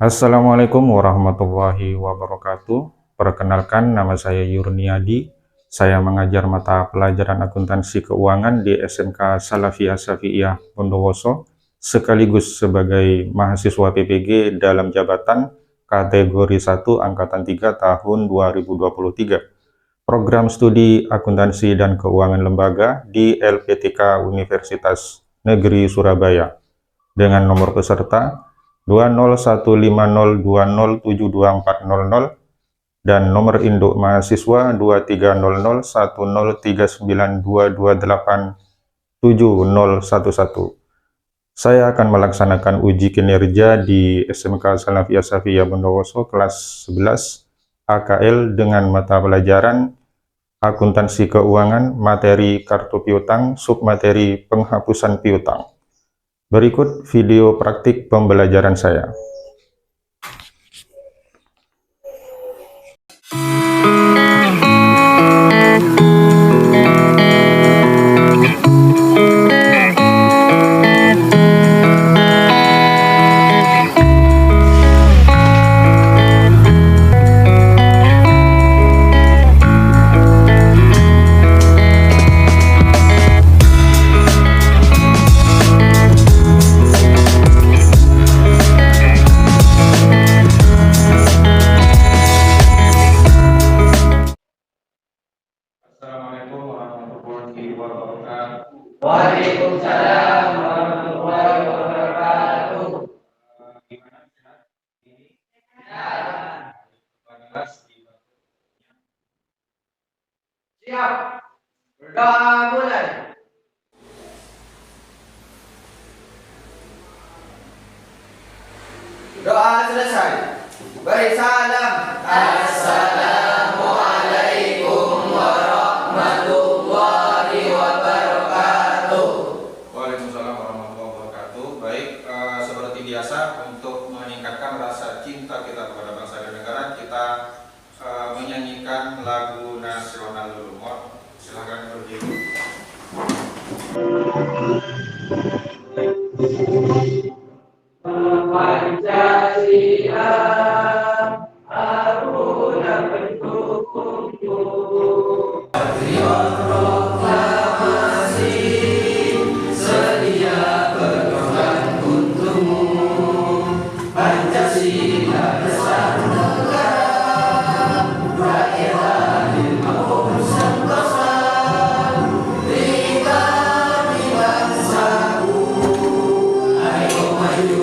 Assalamualaikum warahmatullahi wabarakatuh. Perkenalkan, nama saya Yurniadi. Saya mengajar mata pelajaran akuntansi keuangan di SMK Salafiyah Syafi'iyah Bondowoso, sekaligus sebagai mahasiswa PPG dalam jabatan kategori 1 Angkatan 3 tahun 2023. Program studi akuntansi dan keuangan lembaga di LPTK Universitas Negeri Surabaya dengan nomor peserta 2015020724000 dan nomor induk mahasiswa 2300103922287011. Saya akan melaksanakan uji kinerja di SMK Salafiyah Syafi'iyah Bondowoso kelas 11 AKL dengan mata pelajaran akuntansi keuangan, materi kartu piutang, submateri penghapusan piutang. Berikut video praktik pembelajaran saya. Assalamualaikum warahmatullahi wabarakatuh. Waalaikumsalam warahmatullahi wabarakatuh. Gimana sehat ini? Ya. Di Siap. Berdoa mulai. Doa selesai. Beri salam. Assalamualaikum warahmatullahi wabarakatuh. Waalaikumsalam warahmatullahi wabarakatuh. Baik, seperti biasa untuk meningkatkan rasa cinta kita kepada bangsa dan negara, kita menyanyikan lagu nasional dulu. Silakan berdiri. Pancasila, Aruna pendukungmu. Proklamasi, sedia berkorban untukmu. Pancasila besar negara, rakyat adil maupun sentosa. Berikan di bangsaku, ayo maju.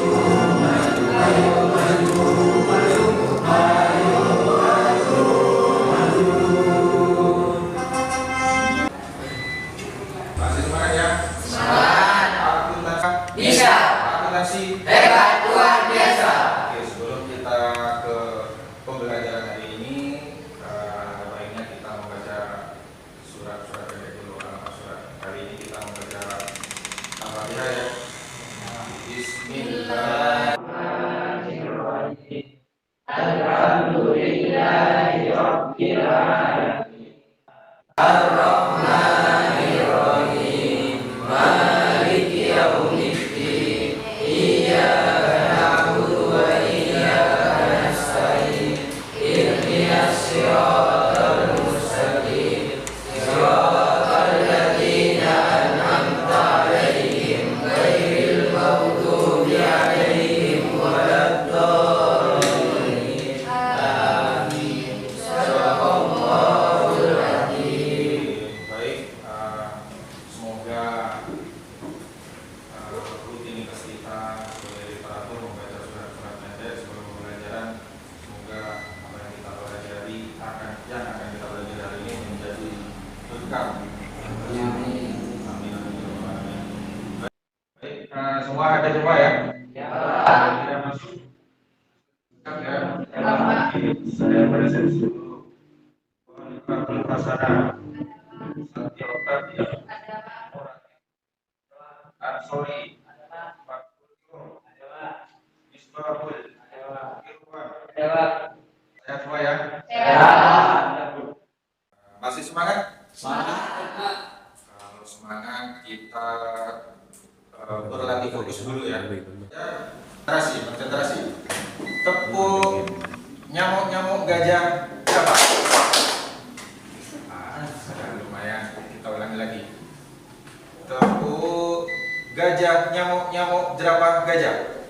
Masih semangat ya? Semangat. Akuntansi. Bisa. Akuntansi. Hebat luar biasa. Oke, sebelum kita ke pembelajaran hari ini, baiknya kita membaca surat-surat pendek dulu. Surat hari ini kita membaca Al-Fatihah ya. Bismillah. Alhamdulillahi Rabbil Alamin. Ar-Rahmanir-Rahim. Maliki yaumiddin. Iyyaka na'budu wa iyyaka nasta'in. Ihdinas siratal mustaqim. Siratal ladzina an'amta 'alaihim ghairil maghdubi 'alaihim waladdallin. Amin. Shadaqallahul adzim. Baik, semoga rutinitas kita sebagai literatur membaca surat-surat pendek sebelum pembelajaran, semoga apa yang kita pelajari yang akan kita pelajari hari ini menjadi berkah. Amin. Amin. Baik, semua ada coba ya? Ya. Tidak masuk. Siap ya? Saya presentasi dulu. Waalaikumsalam Hasanah. Satya Oktavi. Ansori. Pak Kulio. Misbahul. Irwan. Sehat semua ya? Masih semangat? Semangat. Kalau semangat kita berlatih fokus dulu ya. Konsentrasi. Tetap nyamuk, gajah, berapa? Lumayan, kita ulangi lagi. Tepuk gajah, nyamuk, jerapah, gajah.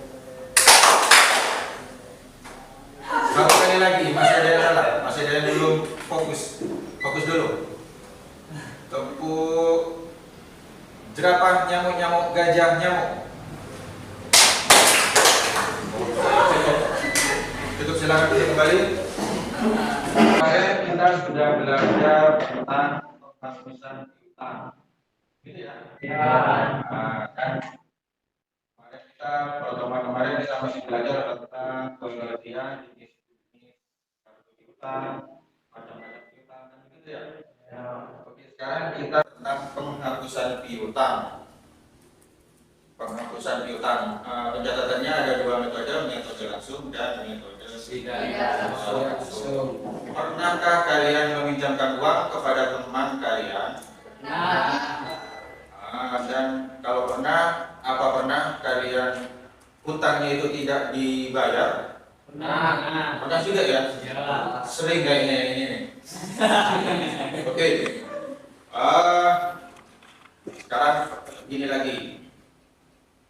Satu kali lagi, masih ada yang salah, masih ada yang belum fokus. Fokus dulu. Tepuk jerapah, nyamuk, gajah, nyamuk. Tutup, silakan bisa kembali. Kemarin kita sudah belajar tentang penghapusan piutang. Gitu ya? Ya. Kan kemarin kita pertemuan kemarin kita masih belajar tentang pengertian jenis kartu piutang, macam-macam piutang, kan gitu ya? Ya. Oke, sekarang kita tentang penghapusan piutang. Penghapusan piutang, pencatatannya ada dua metode langsung dan metode tidak langsung. Pernahkah kalian meminjamkan uang kepada teman kalian? Dan kalau pernah, apa pernah kalian hutangnya itu tidak dibayar? Pernah juga ya? Sering kayaknya ini. Oke. Sekarang gini lagi.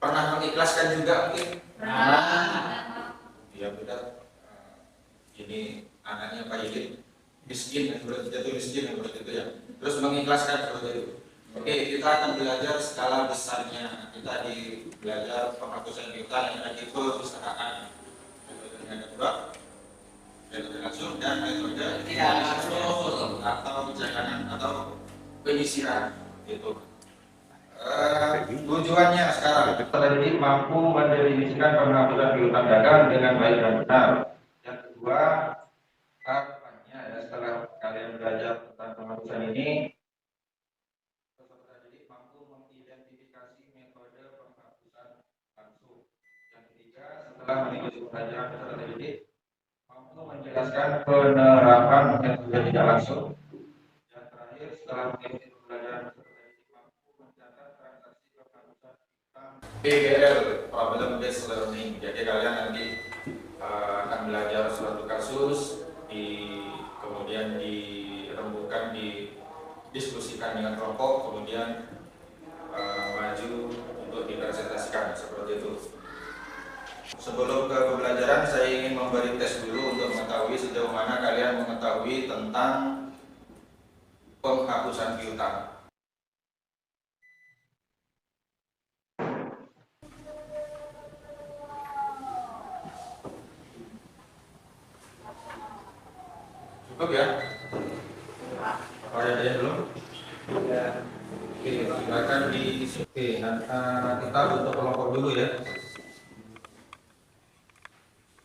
Pernah mengikhlaskan juga mungkin? Ya benar. Ini anaknya Pak Yudin miskin, seperti itu miskin, seperti itu ya. Terus mengikhlaskan seperti itu. Oke, kita akan belajar skala besarnya. Kita belajar penghapusan piutang yang ada tipe usahaan. Metodenya ada dua, metode langsung dan metode tidak langsung atau jalanan atau penyisiran gitu. Tujuannya sekarang terdidik mampu mendefinisikan penghapusan piutang dagang dengan baik dan benar. Yang kedua, harapannya ya, setelah kalian belajar tentang penghapusan ini, peserta didik mampu mengidentifikasi metode penghapusan langsung. Yang ketiga, setelah mengikuti pelajaran peserta didik mampu menjelaskan penerapan metode tidak langsung. Yang terakhir, setelah mengikuti pelajaran peserta didik mampu mencatat transaksi penghapusan PBL, Problem Based Learning. Jadi kalian nanti akan belajar suatu kasus, kemudian dirembukkan, didiskusikan dengan kelompok, kemudian maju untuk dipresentasikan seperti itu. Sebelum ke pembelajaran, saya ingin memberi tes dulu untuk mengetahui sejauh mana kalian mengetahui tentang penghapusan piutang. Cukup ya? Ada yang belum? Ya. Oke, silakan diisi. Oke, kita bentuk kelompok dulu ya.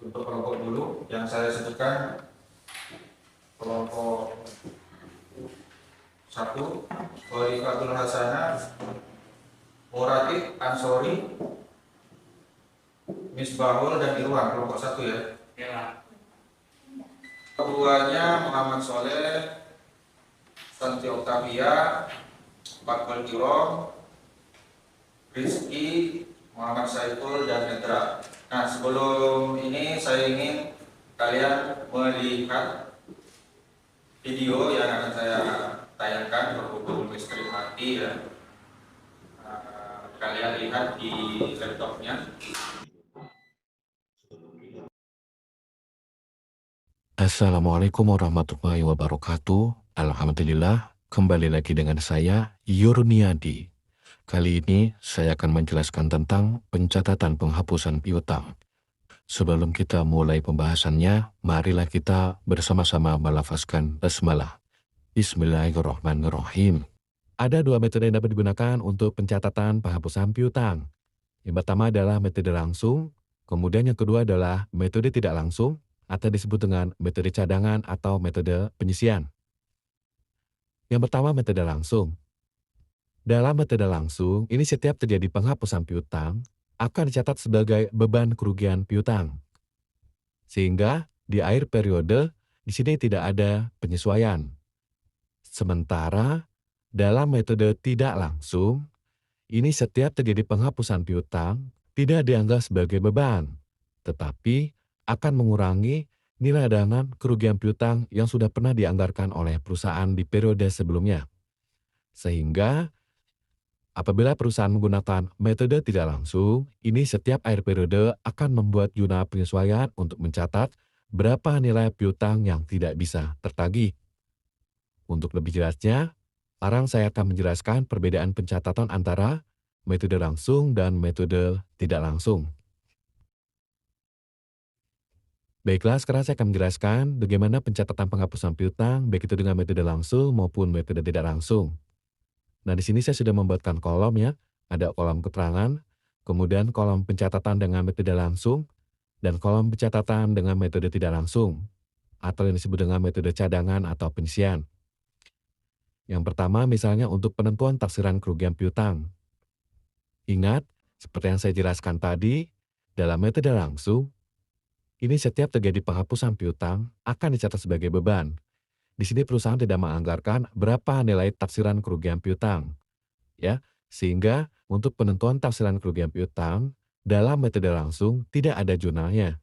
Bentuk kelompok dulu yang saya sebutkan. Kelompok 1, Khalifatul Hasanah, Muratif, Ansori, Misbahul dan Irwan. Kelompok 1 ya. Keduanya Muhammad Soleh, Santi Octavia, Bakul Kirong, Rizky, Muhammad Saiful, dan Nedra. Nah, sebelum ini saya ingin kalian melihat video yang akan saya tayangkan berhubung listrik mati ya. Kalian lihat di laptopnya. Assalamualaikum warahmatullahi wabarakatuh. Alhamdulillah, kembali lagi dengan saya, Yurniadi. Kali ini saya akan menjelaskan tentang pencatatan penghapusan piutang. Sebelum kita mulai pembahasannya, marilah kita bersama-sama melafazkan basmalah. Bismillahirrahmanirrahim. Ada dua metode yang dapat digunakan untuk pencatatan penghapusan piutang. Yang pertama adalah metode langsung, kemudian yang kedua adalah metode tidak langsung, atau disebut dengan metode cadangan atau metode penyisian. Yang pertama, metode langsung. Dalam metode langsung, ini setiap terjadi penghapusan piutang akan dicatat sebagai beban kerugian piutang. Sehingga di akhir periode, di sini tidak ada penyesuaian. Sementara dalam metode tidak langsung, ini setiap terjadi penghapusan piutang tidak dianggap sebagai beban, tetapi akan mengurangi nilai dana kerugian piutang yang sudah pernah dianggarkan oleh perusahaan di periode sebelumnya. Sehingga apabila perusahaan menggunakan metode tidak langsung, ini setiap akhir periode akan membuat jurnal penyesuaian untuk mencatat berapa nilai piutang yang tidak bisa tertagih. Untuk lebih jelasnya, sekarang saya akan menjelaskan perbedaan pencatatan antara metode langsung dan metode tidak langsung. Baiklah, sekarang saya akan menjelaskan bagaimana pencatatan penghapusan piutang, baik itu dengan metode langsung maupun metode tidak langsung. Nah, di sini saya sudah membuatkan kolom ya. Ada kolom keterangan, kemudian kolom pencatatan dengan metode langsung, dan kolom pencatatan dengan metode tidak langsung, atau yang disebut dengan metode cadangan atau penyisian. Yang pertama, misalnya untuk penentuan taksiran kerugian piutang. Ingat, seperti yang saya jelaskan tadi, dalam metode langsung, ini setiap terjadi penghapusan piutang akan dicatat sebagai beban. Di sini perusahaan tidak menganggarkan berapa nilai taksiran kerugian piutang, ya, sehingga untuk penentuan taksiran kerugian piutang dalam metode langsung tidak ada jurnalnya.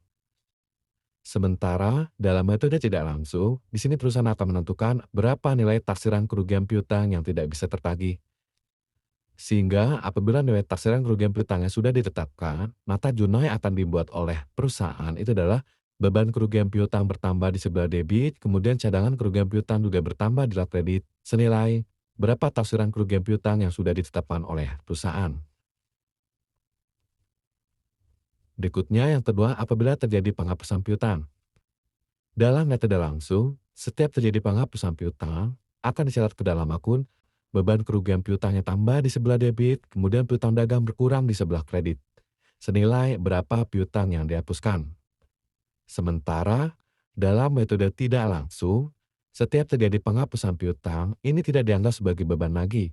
Sementara dalam metode tidak langsung, di sini perusahaan akan menentukan berapa nilai taksiran kerugian piutang yang tidak bisa tertagih. Sehingga apabila nilai taksiran kerugian piutangnya sudah ditetapkan, maka jurnal yang akan dibuat oleh perusahaan itu adalah beban kerugian piutang bertambah di sebelah debit, kemudian cadangan kerugian piutang juga bertambah di sebelah kredit, senilai berapa taksiran kerugian piutang yang sudah ditetapkan oleh perusahaan. Berikutnya yang kedua, apabila terjadi penghapusan piutang. Dalam metode langsung, setiap terjadi penghapusan piutang akan dicatat ke dalam akun beban kerugian piutang yang tambah di sebelah debit, kemudian piutang dagang berkurang di sebelah kredit, senilai berapa piutang yang dihapuskan. Sementara dalam metode tidak langsung, setiap terjadi penghapusan piutang ini tidak dianggap sebagai beban lagi,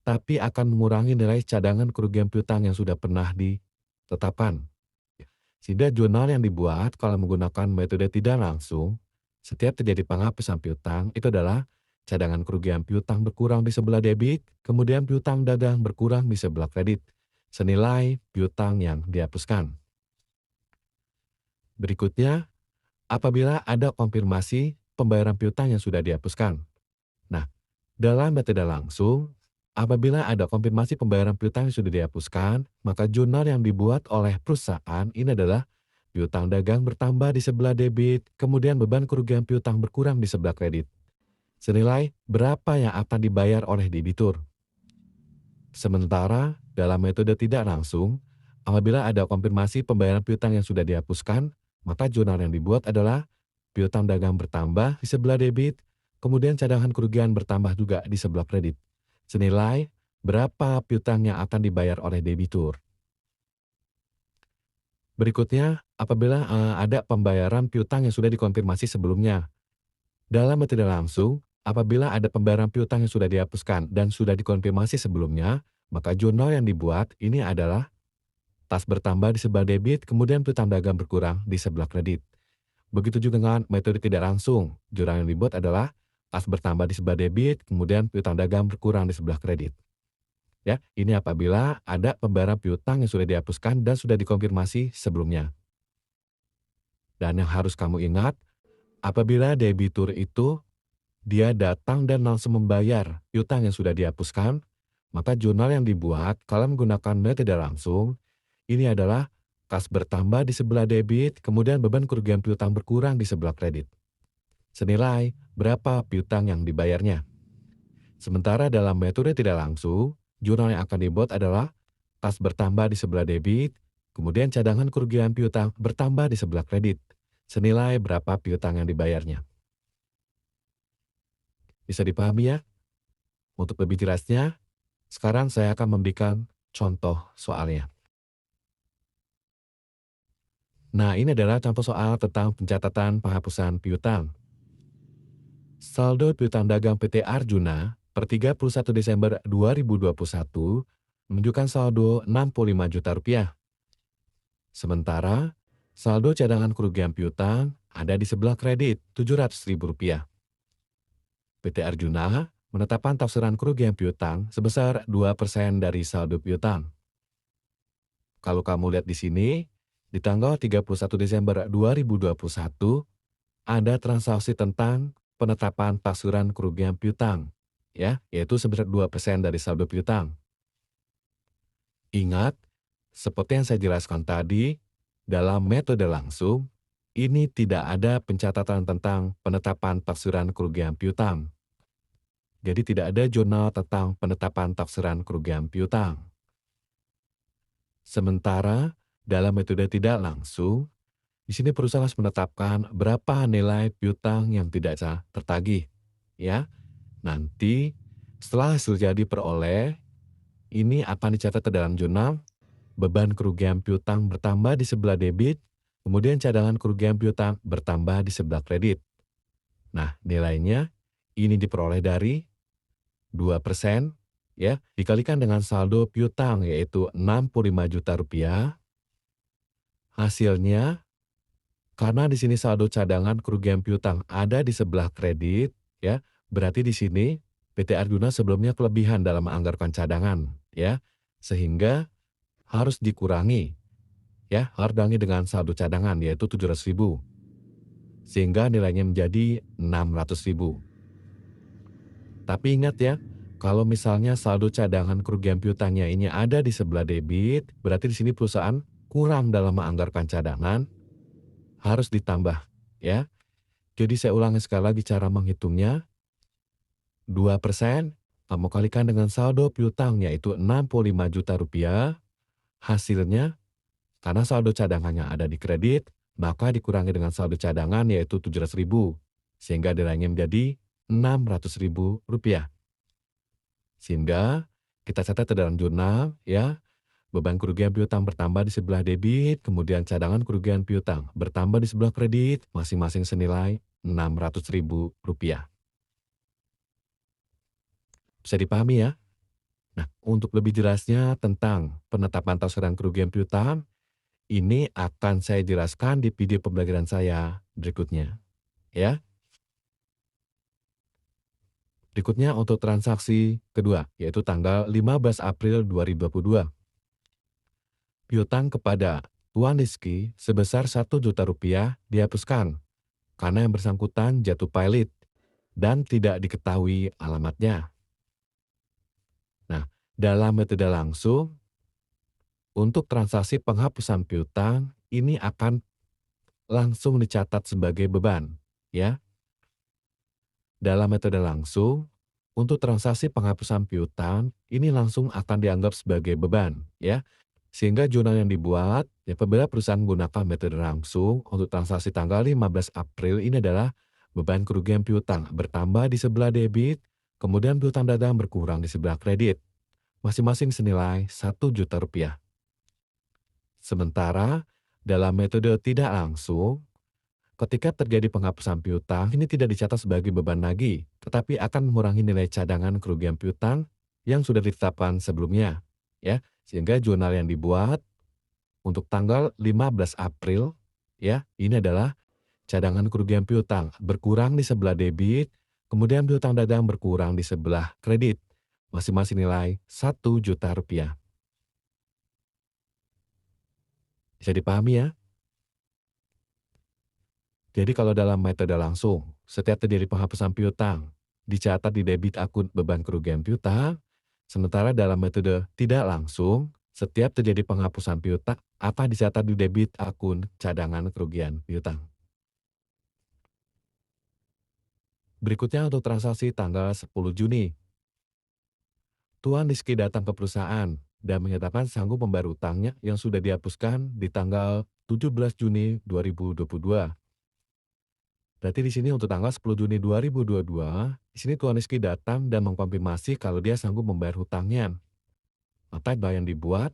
tapi akan mengurangi nilai cadangan kerugian piutang yang sudah pernah ditetapkan. Sehingga jurnal yang dibuat kalau menggunakan metode tidak langsung, setiap terjadi penghapusan piutang itu adalah cadangan kerugian piutang berkurang di sebelah debit, kemudian piutang dagang berkurang di sebelah kredit, senilai piutang yang dihapuskan. Berikutnya, apabila ada konfirmasi pembayaran piutang yang sudah dihapuskan. Nah, dalam metode langsung, apabila ada konfirmasi pembayaran piutang yang sudah dihapuskan, maka jurnal yang dibuat oleh perusahaan ini adalah piutang dagang bertambah di sebelah debit, kemudian beban kerugian piutang berkurang di sebelah kredit, senilai berapa yang akan dibayar oleh debitur. Sementara dalam metode tidak langsung, apabila ada konfirmasi pembayaran piutang yang sudah dihapuskan, maka jurnal yang dibuat adalah piutang dagang bertambah di sebelah debit, kemudian cadangan kerugian bertambah juga di sebelah kredit, senilai berapa piutang yang akan dibayar oleh debitur. Berikutnya, apabila ada pembayaran piutang yang sudah dikonfirmasi sebelumnya. Dalam metode langsung, apabila ada pembayaran piutang yang sudah dihapuskan dan sudah dikonfirmasi sebelumnya, maka jurnal yang dibuat ini adalah tas bertambah di sebelah debit, kemudian piutang dagang berkurang di sebelah kredit. Begitu juga dengan metode tidak langsung, jurnal yang dibuat adalah tas bertambah di sebelah debit, kemudian piutang dagang berkurang di sebelah kredit. Ya, ini apabila ada pembayaran piutang yang sudah dihapuskan dan sudah dikonfirmasi sebelumnya. Dan yang harus kamu ingat, apabila debitur itu dia datang dan langsung membayar piutang yang sudah dihapuskan, maka jurnal yang dibuat kalau menggunakan metode langsung, ini adalah kas bertambah di sebelah debit, kemudian beban kerugian piutang berkurang di sebelah kredit, senilai berapa piutang yang dibayarnya. Sementara dalam metode tidak langsung, jurnal yang akan dibuat adalah kas bertambah di sebelah debit, kemudian cadangan kerugian piutang bertambah di sebelah kredit, senilai berapa piutang yang dibayarnya. Bisa dipahami ya? Untuk lebih jelasnya, sekarang saya akan memberikan contoh soalnya. Nah, ini adalah contoh soal tentang pencatatan penghapusan piutang. Saldo piutang dagang PT Arjuna per 31 Desember 2021 menunjukkan saldo Rp65 juta. Sementara, saldo cadangan kerugian piutang ada di sebelah kredit Rp700.000. PT Arjuna menetapkan taksiran kerugian piutang sebesar 2% dari saldo piutang. Kalau kamu lihat di sini, di tanggal 31 Desember 2021, ada transaksi tentang penetapan taksuran kerugian piutang, ya, yaitu sebesar 2% dari saldo piutang. Ingat, seperti yang saya jelaskan tadi, dalam metode langsung, ini tidak ada pencatatan tentang penetapan taksuran kerugian piutang. Jadi tidak ada jurnal tentang penetapan taksuran kerugian piutang. Sementara dalam metode tidak langsung, di sini perusahaan harus menetapkan berapa nilai piutang yang tidak bisa tertagih. Ya, nanti setelah hasil jadi peroleh, ini akan dicatat ke dalam jurnal. Beban kerugian piutang bertambah di sebelah debit, kemudian cadangan kerugian piutang bertambah di sebelah kredit. Nah, nilainya ini diperoleh dari 2%, ya, dikalikan dengan saldo piutang yaitu 65 juta rupiah. Hasilnya, karena di sini saldo cadangan kerugian piutang ada di sebelah kredit, ya, berarti di sini PT Arjuna sebelumnya kelebihan dalam menganggarkan cadangan, ya, sehingga harus dikurangi, ya, harus dikurangi dengan saldo cadangan yaitu 700.000, sehingga nilainya menjadi 600.000. Tapi ingat ya, kalau misalnya saldo cadangan kerugian piutangnya ini ada di sebelah debit, berarti di sini perusahaan kurang dalam menganggarkan cadangan, harus ditambah, ya. Jadi saya ulangi sekali lagi cara menghitungnya. 2% kamu kalikan dengan saldo piutang yaitu 65 juta rupiah. Hasilnya, karena saldo cadangannya ada di kredit, maka dikurangi dengan saldo cadangan yaitu 700.000, sehingga nilainya menjadi 600.000 rupiah. Sehingga kita catat ke dalam jurnal, ya, beban kerugian piutang bertambah di sebelah debit, kemudian cadangan kerugian piutang bertambah di sebelah kredit, masing-masing senilai 600.000 rupiah. Bisa dipahami ya? Nah, untuk lebih jelasnya tentang penetapan taksuran kerugian piutang, ini akan saya jelaskan di video pembelajaran saya berikutnya, ya. Berikutnya untuk transaksi kedua, yaitu tanggal 15 April 2022. Piutang kepada Tuan Rizky sebesar 1 juta rupiah dihapuskan karena yang bersangkutan jatuh pailit dan tidak diketahui alamatnya. Nah, dalam metode langsung, untuk transaksi penghapusan piutang ini akan langsung dicatat sebagai beban, ya. Dalam metode langsung, untuk transaksi penghapusan piutang ini langsung akan dianggap sebagai beban, ya. Sehingga jurnal yang dibuat, ya, apabila perusahaan menggunakan metode langsung untuk transaksi tanggal 15 April ini adalah beban kerugian piutang bertambah di sebelah debit, kemudian piutang dagang berkurang di sebelah kredit, masing-masing senilai 1 juta rupiah. Sementara dalam metode tidak langsung, ketika terjadi penghapusan piutang, ini tidak dicatat sebagai beban lagi, tetapi akan mengurangi nilai cadangan kerugian piutang yang sudah ditetapkan sebelumnya, ya. Sehingga jurnal yang dibuat untuk tanggal 15 April, ya, ini adalah cadangan kerugian piutang berkurang di sebelah debit, kemudian piutang dagang berkurang di sebelah kredit, masing-masing nilai 1 juta rupiah. Bisa dipahami ya? Jadi kalau dalam metode langsung, setiap terjadi penghapusan piutang, dicatat di debit akun beban kerugian piutang, sementara dalam metode tidak langsung, setiap terjadi penghapusan piutang, apa dicatat di debit akun cadangan kerugian piutang. Berikutnya untuk transaksi tanggal 10 Juni. Tuan Rizky datang ke perusahaan dan menyatakan sanggup membayar utangnya yang sudah dihapuskan di tanggal 17 Juni 2022. Berarti di sini untuk tanggal 10 Juni 2022, di sini Tuan Rizky datang dan mengkonfirmasi kalau dia sanggup membayar hutangnya. Maka yang dibuat,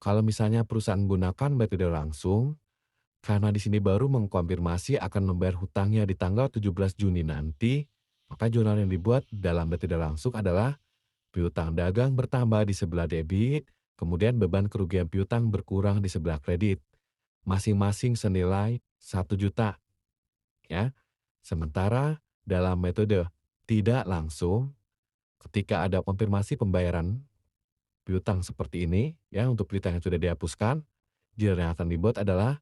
kalau misalnya perusahaan menggunakan metode langsung, karena di sini baru mengkonfirmasi akan membayar hutangnya di tanggal 17 Juni nanti, maka jurnal yang dibuat dalam metode langsung adalah piutang dagang bertambah di sebelah debit, kemudian beban kerugian piutang berkurang di sebelah kredit, masing-masing senilai 1 juta. Ya. Sementara dalam metode tidak langsung, ketika ada konfirmasi pembayaran piutang seperti ini, ya, untuk piutang yang sudah dihapuskan, jurnal yang akan dibuat adalah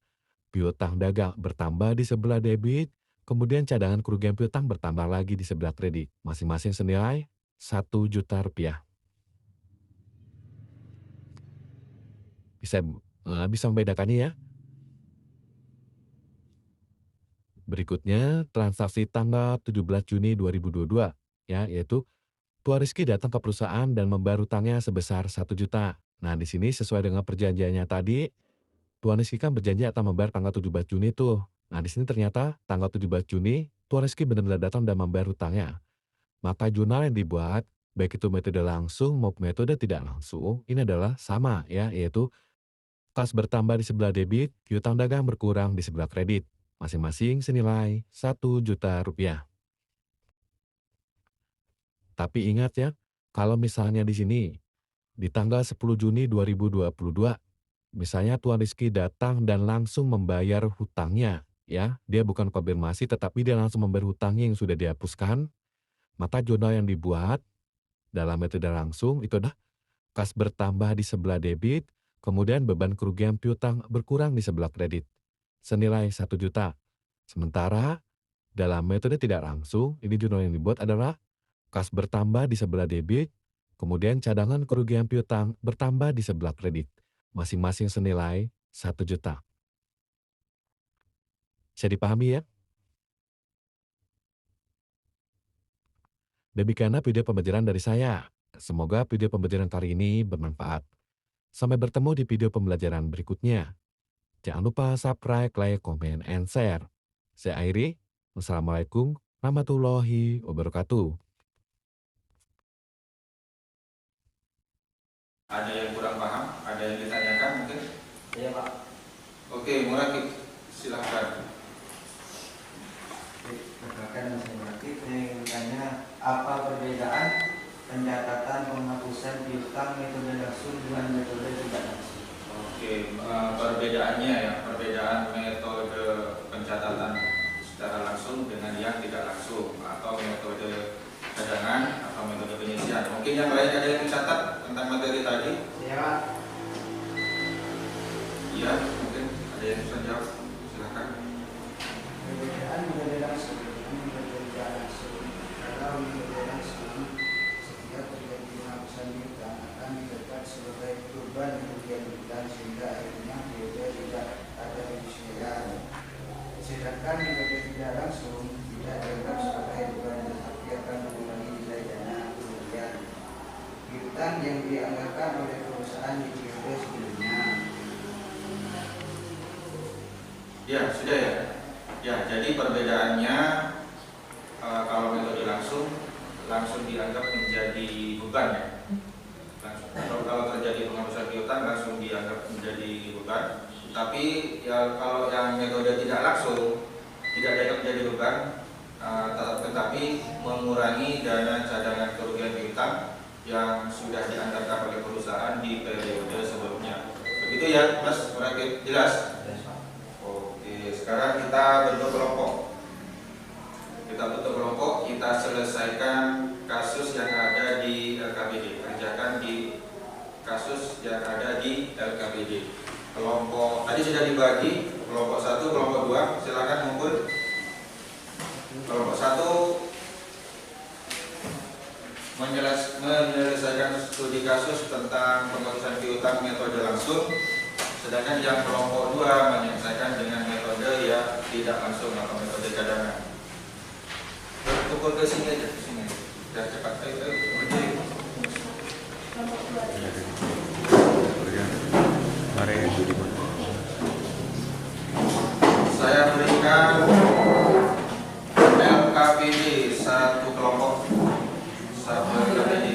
piutang dagang bertambah di sebelah debit, Kemudian cadangan kerugian piutang bertambah lagi di sebelah kredit, masing-masing senilai Rp1.000.000. Bisa membedakannya ya. Berikutnya, transaksi tanggal 17 Juni 2022, ya, yaitu Tuan Rizky datang ke perusahaan dan membayar hutangnya sebesar 1 juta. Nah, di sini sesuai dengan perjanjiannya tadi, Tuan Rizky kan berjanji akan membayar tanggal 17 Juni tuh. Nah, di sini ternyata tanggal 17 Juni, Tuan Rizky benar-benar datang dan membayar hutangnya. Maka jurnal yang dibuat, baik itu metode langsung maupun metode tidak langsung, ini adalah sama ya, yaitu kas bertambah di sebelah debit, piutang dagang berkurang di sebelah kredit. Masing-masing senilai Rp1 juta. Tapi ingat ya, kalau misalnya di sini, di tanggal 10 Juni 2022, misalnya Tuan Rizky datang dan langsung membayar hutangnya, ya, dia bukan konfirmasi tetapi dia langsung membayar hutangnya yang sudah dihapuskan, maka jurnal yang dibuat dalam metode langsung itu adalah kas bertambah di sebelah debit, kemudian beban kerugian piutang berkurang di sebelah kredit, senilai 1 juta. Sementara dalam metode tidak langsung, ini jurnal yang dibuat adalah kas bertambah di sebelah debit, kemudian cadangan kerugian piutang bertambah di sebelah kredit, masing-masing senilai 1 juta. Bisa dipahami ya? Demikianlah video pembelajaran dari saya. Semoga video pembelajaran kali ini bermanfaat. Sampai bertemu di video pembelajaran berikutnya. Jangan lupa subscribe, like, comment, and share. Saya Airi. Wassalamualaikum warahmatullahi wabarakatuh. Ada yang kurang paham? Ada yang ditanyakan mungkin? Iya Pak. Oke, Murakib, silahkan. Perkenalkan saya Murakib. Saya ingin bertanya, apa perbedaan pencatatan penghapusan piutang metode langsung dengan metode tidak langsung? Oke, perbedaannya ya, perbedaan metode pencatatan secara langsung dengan yang tidak langsung, atau metode cadangan atau metode penyisian. Mungkin yang lain ada yang mencatat tentang materi tadi? Iya Pak. Iya, mungkin ada yang bisa jawab. Silahkan. Perbedaan metode langsung dengan metode tidak langsung. Kalau metode langsung, setiap terjadi penghapusan piutang akan ditetapkan sebagai beban kerugian piutang sehingga akhirnya piutang tidak ada penyisian. Sedangkan metode tidak langsung tidak dianggap sebagai beban tetapi akan mengurangi nilai dana kerugian piutang yang dianggarkan oleh perusahaan di periode sebelumnya. Ya, sudah ya. Ya, jadi perbedaannya kalau metode langsung dianggap menjadi beban ya. Langsung. Kalau terjadi penghapusan piutang langsung dianggap menjadi beban. Tapi ya kalau yang metode tidak langsung tidak dianggap menjadi beban, tetapi mengurangi dana cadangan kerugian piutang yang sudah dianggarkan oleh perusahaan di periode sebelumnya. Begitu ya, Mas Murakib, jelas? Oke, sekarang kita bentuk kelompok. Kita selesaikan kasus yang ada di LKPD. Kerjakan di kasus yang ada di LKPD. Kelompok tadi sudah dibagi, kelompok 1, kelompok 2, silakan ngumpul. Kelompok 1 menyelesaikan studi kasus tentang penghapusan piutang metode langsung, sedangkan yang kelompok 2 menyelesaikan dengan metode yang tidak langsung atau metode cadangan. Pukul ke sini aja, ke sini. Biar cepat. Ayo, berdiri. Saya berikan LKPD 1 kelompok. 1 LKPD.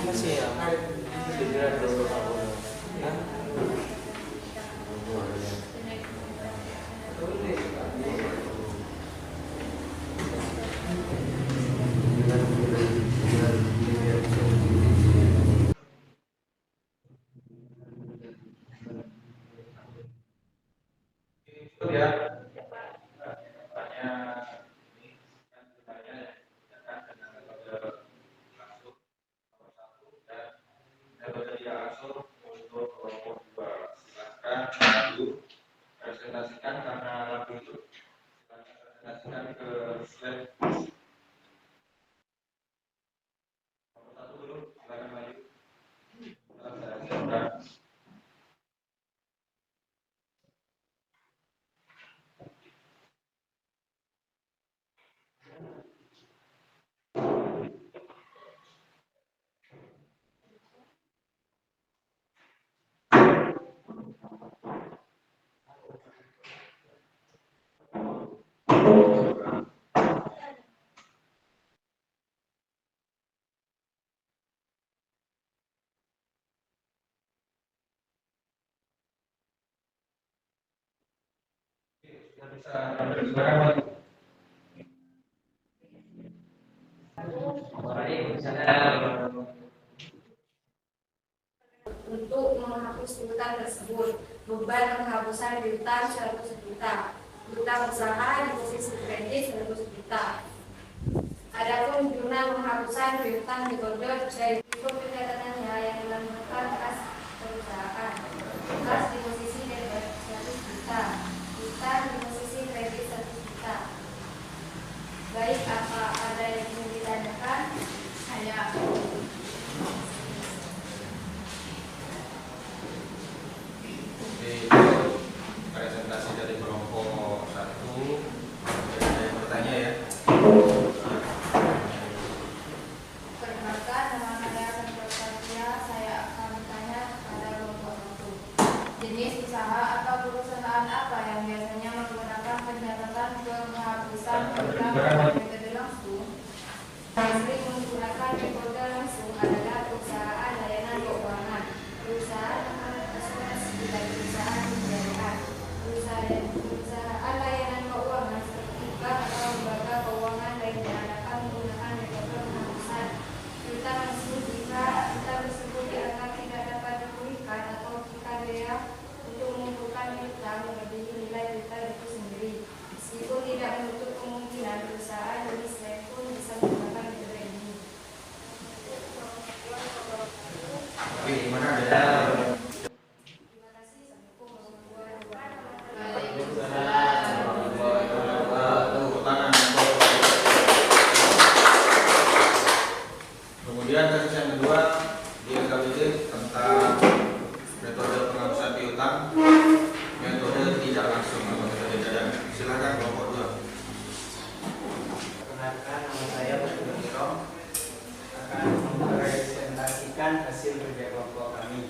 Masih ya. Segera dulu aku. Hah? Presentasikan karena lagu itu presentasikan ke slide satu dulu, silakan maju. Silakan maju. Untuk menghapus piutang tersebut, beban penghapusan piutang 100 juta, piutang usaha di posisi kredit 100 juta. Adapun jumlah penghapusan piutang metode dari berikut pencatatannya yang dilakukan kas perusahaan. Kas di posisi debit 100 juta, piutang di posisi kredit 100 juta. Baik, apa ada yang ingin ditanyakan? Hanya Presentasi dari kelompok 1. Ada yang bertanya ya? Perkenalkan, nama saya Satya. Saya akan bertanya kepada kelompok 1. Jenis usaha atau perusahaan apa yang biasanya menggunakan pencatatan penghapusan piutang dengan metode langsung? Yang sering menggunakan metode langsung adalah perusahaan layanan keuangan, perusahaan asuransi, dan perusahaan pembiayaan. Perusahaan layanan keuangan seperti bank atau lembaga keuangan lain diadakan menggunakan metode penghapusan piutang langsung jika piutang tersebut dianggap tidak dapat dipulihkan atau jika daya untuk mengumpulkan piutang melebihi nilai piutang itu sendiri. Meskipun tidak menutup kemungkinan perusahaan jenis lain pun bisa menggunakan metode ini. Oke, gimana ada? Terima kasih. Assalamualaikum warahmatullahi Kemudian kasus yang kedua di LKPD tentang metode penghapusan piutang, metode tidak langsung atau metode cadangan. Silakan kelompok 2. Perkenalkan, nama saya Batul Kirom akan mempresentasikan hasil kerja kelompok kami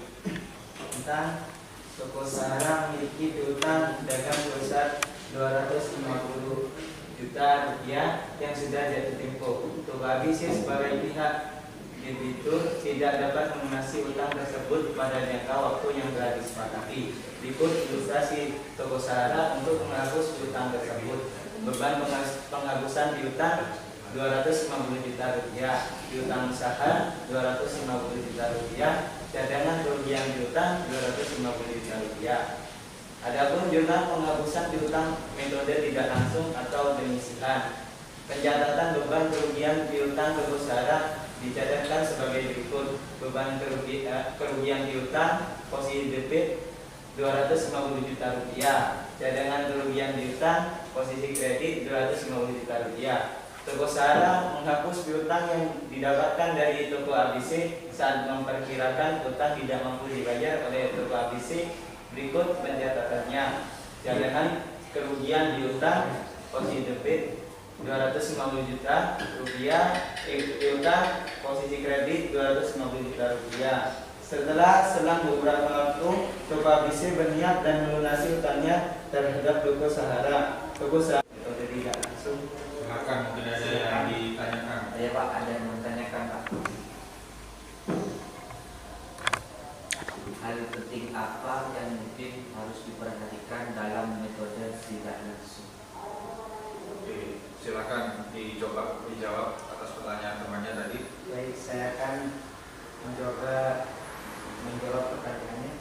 tentang toko Sahara memiliki piutang dagang sebesar 250 juta rupiah yang sudah jatuh tempo. Toko ABC sebagai pihak debitur tidak dapat melunasi utang tersebut pada jangka waktu yang telah disepakati. Berikut ilustrasi toko Sahara untuk menghapus piutang tersebut. Beban penghapusan piutang 250 juta rupiah, piutang usaha 250 juta rupiah, cadangan kerugian piutang 250 juta rupiah. Adapun jumlah penghapusan piutang metode tidak langsung atau penyisihan. Pencatatan beban kerugian piutang toko Sahara dicadangkan sebagai berikut. Beban kerugian piutang posisi debit 250 juta rupiah, cadangan kerugian piutang posisi kredit 250 juta rupiah. Toko Sahara menghapus piutang yang didapatkan dari toko ABC saat memperkirakan utang tidak mampu dibayar oleh toko ABC. Berikut pencatatannya. Cadangan kerugian piutang posisi debit 250 juta rupiah, piutang posisi kredit 250 juta rupiah. Setelah selang beberapa waktu, toko ABC berniat dan melunasi utangnya terhadap toko Sahara. Toko Sahara metode tidak langsung. Silakan, mungkin ada yang ditanyakan. Ya Pak, ada yang mau ditanyakan Pak. hal penting apa yang mungkin harus diperhatikan dalam metode tidak langsung? Oke, silakan dijawab atas pertanyaan temannya tadi. Baik, saya akan mencoba menjawab pertanyaannya.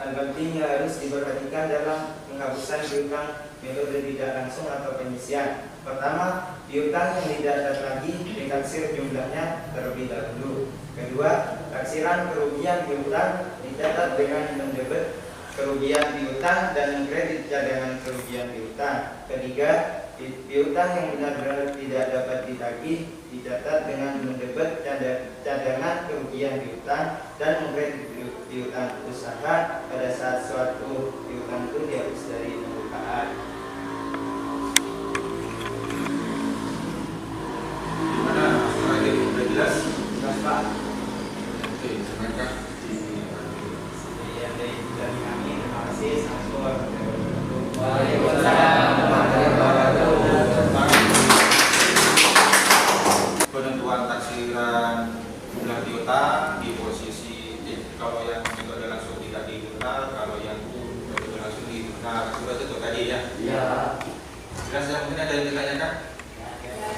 Hal penting yang harus diperhatikan dalam penghapusan piutang metode tidak langsung atau penyisian. Pertama, piutang yang tidak tertagih ditaksir jumlahnya terlebih dahulu. Kedua, taksiran kerugian piutang dicatat dengan mendebet kerugian piutang dan mengkredit cadangan kerugian piutang. Ketiga, piutang yang benar-benar tidak dapat ditagih dicatat dengan mendebet cadangan kerugian piutang dan mengkredit piutang usaha pada saat suatu piutang itu dihapus dari pembukaan. Gimana? Setelah ini sudah jelas? Jelas, Pak. Oke, silakan. Sekian dari kami. Terima kasih. Assalamualaikum warahmatullahi wabarakatuh. Waalaikumsalam warahmatullahi wabarakatuh. Penentuan taksiran jumlah piutang di posisi kalau yang metode langsung tidak dihitung, kalau yang metode langsung dihitung. Sudah itu tadi ya. Ya. Jelas ya, mungkin ada yang ditanyakan?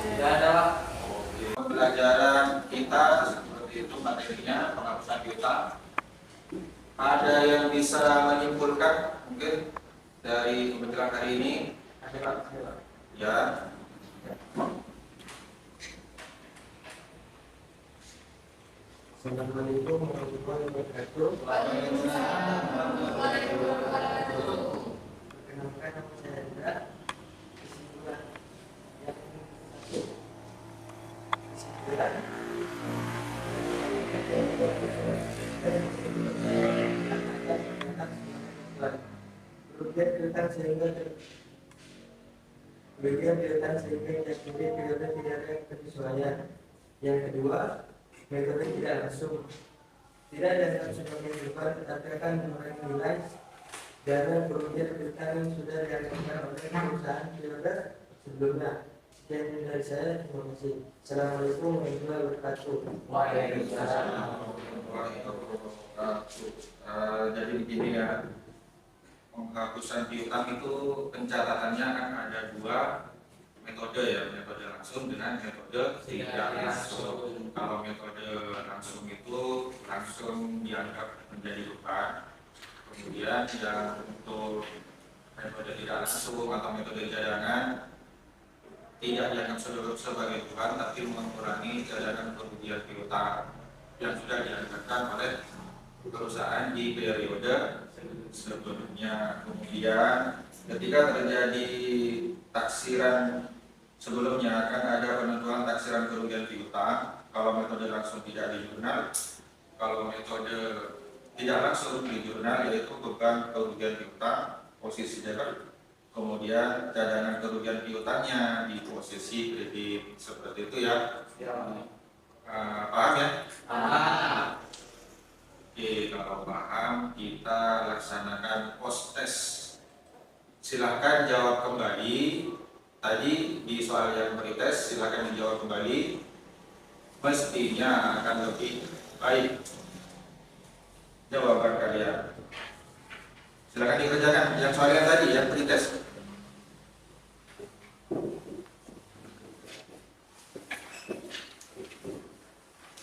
Tidak ada, Pak. Oke. Pembelajaran kita seperti itu materinya penghapusan piutang. Ada yang bisa menyimpulkan mungkin dari pembelajaran hari ini? Ya. Assalamualaikum warahmatullahi wabarakatuh. Perkenalkan, nama saya Hendra. Kesimpulan kerugian piutang sehingga diakhiri periode tidak ada penyesuaian. Yang kedua, metode tidak langsung. Tidak ada langsung menentukan, tetapi akan mengurangi nilai dana kerugian piutang yang sudah dilakukan oleh perusahaan periode sebelumnya. Sekian dari saya, terima kasih. Assalamualaikum warahmatullahi wabarakatuh. Waalaikumsalam. Jadi begini ya, penghapusan piutang itu pencatatannya kan ada dua metode ya, metode langsung dengan metode tidak langsung. Kalau metode langsung itu langsung dianggap menjadi beban. Kemudian yang untuk metode tidak langsung atau metode cadangan tidak dianggap sebagai beban, tapi mengurangi cadangan kerugian piutang yang sudah dianggarkan oleh perusahaan di periode sebelumnya. Kemudian ketika terjadi taksiran sebelumnya akan ada penentuan taksiran kerugian piutang. Kalau metode langsung tidak di jurnal, kalau metode tidak langsung di jurnal yaitu beban kerugian piutang posisi debit, kemudian cadangan kerugian piutangnya di posisi kredit, seperti itu ya. Paham ya? Paham. Oke, kalau paham kita laksanakan post test. Silahkan jawab kembali. Tadi di soal yang pretest silahkan dijawab kembali. Mestinya akan lebih baik jawaban kalian. Silakan dikerjakan yang soal yang tadi yang pretest.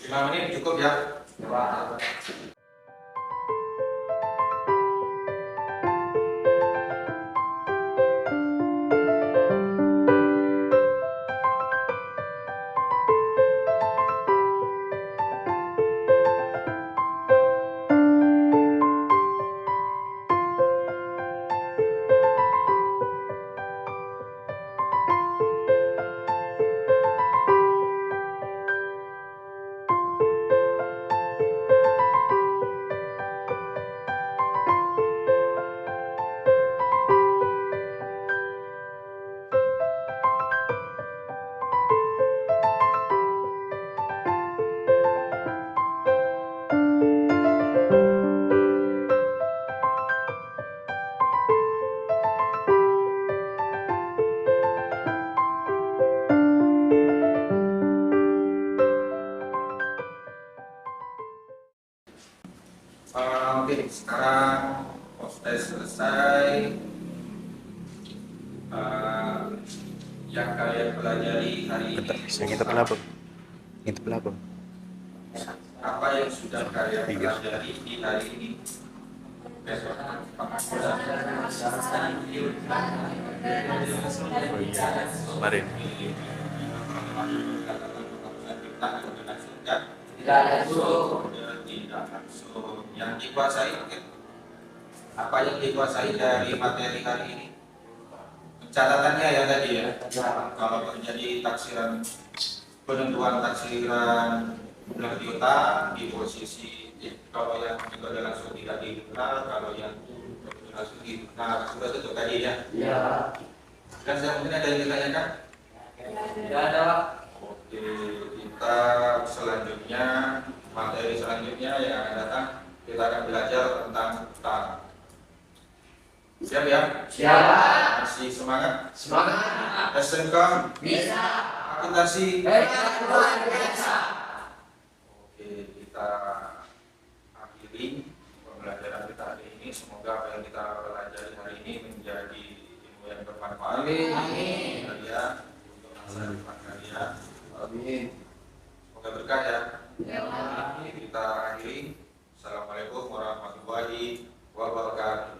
5 menit cukup ya. Oke, sekarang sudah selesai. Yang kalian pelajari hari ini. Apa yang sudah kalian pelajari di hari ini? Besok Kemarin. Tidak langsung. Tidak langsung. Yang dikuasai mungkin apa yang dikuasai dari materi hari ini? Catatannya ya tadi ya. Kalau terjadi taksiran, penentuan taksiran piutang di posisi kalau yang metode langsung tidak dikenal, kalau yang metode langsung dikenal, sudah itu tadi ya. Iya. Dan saya mungkin ada yang ditanyakan? Tidak ada, Pak. Oke, kita selanjutnya materi selanjutnya yang akan datang kita akan belajar tentang utang. Siap ya? Siap. Masih semangat? Semangat. SMK Bisa. akuntansi. Luar biasa. Oke, kita akhiri pembelajaran kita hari ini. Semoga apa yang kita pelajari hari ini menjadi ilmu yang bermanfaat. Amin. Kalian untuk masa depan kalian. Amin. Semoga berkah ya. Ya. Kita akhiri. Assalamualaikum warahmatullahi wabarakatuh.